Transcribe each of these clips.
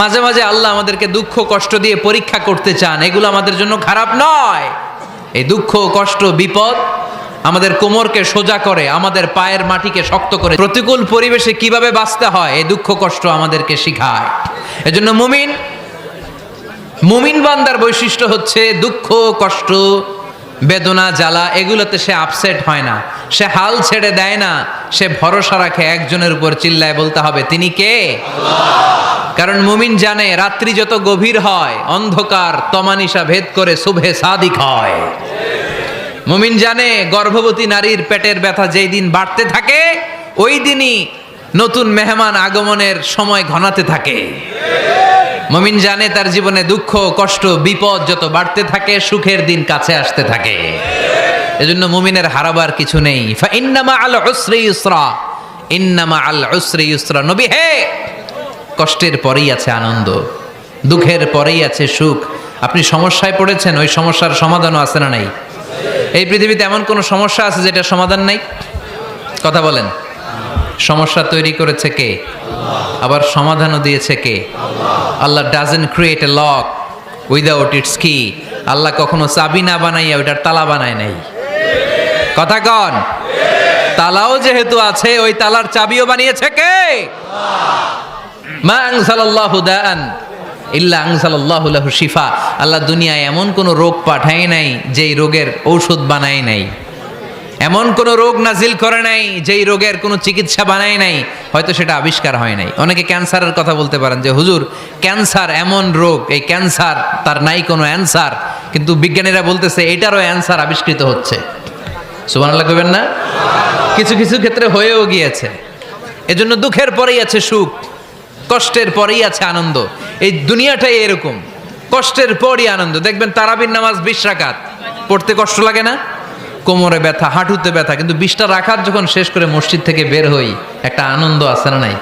মাঝে মাঝে আল্লাহ আমাদেরকে দুঃখ কষ্ট দিয়ে পরীক্ষা করতে চান, এগুলো আমাদের জন্য খারাপ নয়। এই দুঃখ কষ্ট বিপদ আমাদের কোমরকে সোজা করে, আমাদের পায়ের মাটিকে শক্ত করে, প্রতিকূল পরিবেশে কিভাবে বাঁচতে হয় এই দুঃখ কষ্ট আমাদেরকে শিখায়। এজন্য মুমিন বান্দার বৈশিষ্ট্য হচ্ছে দুঃখ কষ্ট বেদনা জ্বালা এগুলোতে সে আপসেট হয় না, সে হাল ছেড়ে দেয় না, সে ভরসা রাখে একজনের উপর, চিল্লায় বলতে হবে তিনি কে? কারণ মুমিন জানে রাত্রি যত গভীর হয় অন্ধকার তমানিসা ভেদ করে সুবহে সাদিক হয়। মুমিন জানে গর্ভবতী নারীর পেটের ব্যথা যেই দিন বাড়তে থাকে ওই দিনই নতুন মেহমান আগমনের সময় ঘনাতে থাকে। মুমিন জানে তার জীবনে দুঃখ কষ্ট বিপদ যত বাড়তে থাকে সুখের দিন কাছে আসতে থাকে। এজন্য মুমিনের হারাবার কিছু নেই। ফা ইন্না মাআল উসরি ইউসরা, ইন্না মাআল উসরি ইউসরা। নবী হে, কষ্টের পরেই আছে আনন্দ, দুঃখের পরেই আছে সুখ। আপনি সমস্যায় পড়েছেন, ওই সমস্যার সমাধানও আছে না নাই? এই পৃথিবীতে এমন কোন সমস্যা আছে যেটা সমাধান নাই? কথা বলেন। সমস্যা তৈরি করেছে কে? আবার সমাধানও দিয়েছে কে? আল্লাহ doesn't create a lock without its key. আল্লাহ কখনো চাবি না বানাইয়া ওইটার তালা বানায় নাই। কথা কন। তালাও যেহেতু আছে ওই তালার চাবিও বানিয়েছে কে? মা আনজালাল্লাহু দাআন ইল্লা আনজালাল্লাহু লাহু শিফা। আল্লাহ দুনিয়ায় এমন কোন রোগ পাঠায় নাই যেই রোগের ঔষধ বানায় নাই, এমন কোন রোগ নাজিল করে নাই যেই রোগের কোনো চিকিৎসা বানায় নাই, হয়তো সেটা আবিষ্কার হয় নাই। অনেকে ক্যান্সারের কথা বলতে পারেন যে হুজুর ক্যান্সার এমন রোগ, এই ক্যান্সার তার নাই কোনো অ্যান্সার, কিন্তু বিজ্ঞানীরা বলতেছে এটারও অ্যান্সার আবিষ্কৃত হচ্ছে। সুবহানাল্লাহ কইবেন না? কিছু কিছু ক্ষেত্রে হয়েও গিয়েছে। এজন্য দুঃখের পরেই আছে সুখ, কষ্টের পরেই আছে আনন্দ। এই দুনিয়াটাই এরকম, কষ্টের পরই আনন্দ। দেখবেন তারাবির নামাজ 20 রাকাত পড়তে কষ্ট লাগে না? কোমরে ব্যথা, হাঁটুতে ব্যথা, কিন্তু 20টা রাকাত যখন শেষ করে মসজিদ থেকে বের হই একটা আনন্দ আছে না নাই?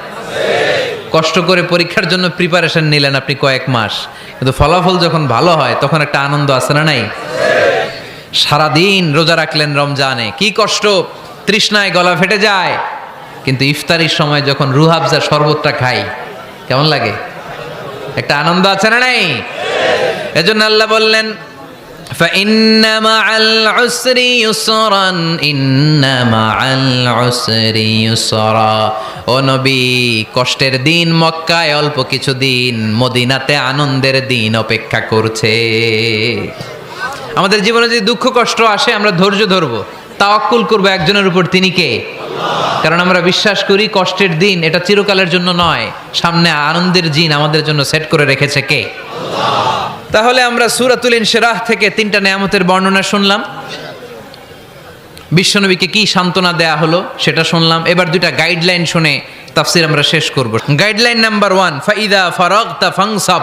কষ্ট করে পরীক্ষার জন্য প্রিপারেশন নিলেন আপনি কয়েক মাস, কিন্তু ফলাফল যখন ভালো হয় তখন একটা আনন্দ আছে না নাই? সারাদিন রোজা রাখলেন রমজানে, কি কষ্ট, তৃষ্ণায় গলা ফেটে যায়, কিন্তু ইফতারির সময় যখন রুহাবজা শরবতটা খাই কেমন লাগে? একটা আনন্দ আছে না নাই? এজন্য আল্লাহ বললেন فَإِنَّ مَعَ الْعُسْرِ يُسْرًا إِنَّ مَعَ الْعُسْرِ يُسْرًا। ও নবী, কষ্টের দিন মক্কায় অল্প কিছু দিন, মদিনাতে আনন্দের দিন অপেক্ষা করছে। আমাদের জীবনে যদি দুঃখ কষ্ট আসে আমরা ধৈর্য ধরবো, তাওয়াক্কুল করবো একজনের উপর, তিনি কে? কারণ আমরা বিশ্বাস করি কষ্টের দিন এটা চিরকালের জন্য নয়, সামনে আনন্দের দিন আমাদের জন্য সেট করে রেখেছে কে? তাহলে আমরা সূরাতুল ইনশিরাহ থেকে 3টা নেয়ামতের বর্ণনা শুনলাম, বিশ্বনবীকে কি সান্ত্বনা দেয়া হলো সেটা শুনলাম। এবার 2টা গাইডলাইন শুনে তাফসীর আমরা শেষ করব। গাইডলাইন নাম্বার 1, ফাইদা ফারাগতা ফানসাব।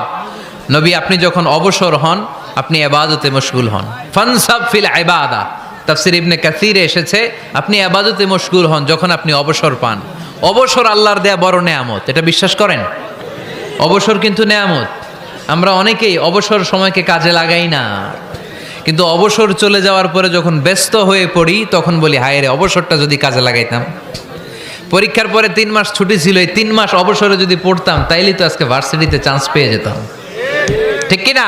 নবী আপনি যখন অবসর হন আপনি ইবাদতে মশগুল হন। ফানসাব ফিল ইবাদা, তাফসীর ইবনে কাসিরে এসেছে আপনি ইবাদতে মশগুল হন যখন আপনি অবসর পান। অবসর আল্লাহর দেয়া বড় নেয়ামত, এটা বিশ্বাস করেন? অবসর কিন্তু নেয়ামত। আমরা অনেকেই অবসর সময়কে কাজে লাগাই না, কিন্তু অবসর চলে যাওয়ার পরে যখন ব্যস্ত হয়ে পড়ি তখন বলি হায় রে, অবসরটা যদি কাজে লাগাইতাম। পরীক্ষার পরে 3 মাস ছুটি ছিল, এই 3 মাস অবসরে যদি পড়তাম তাইলে তো আজকে ভার্সিটিতে চান্স পেয়ে যেতাম, ঠিক কিনা?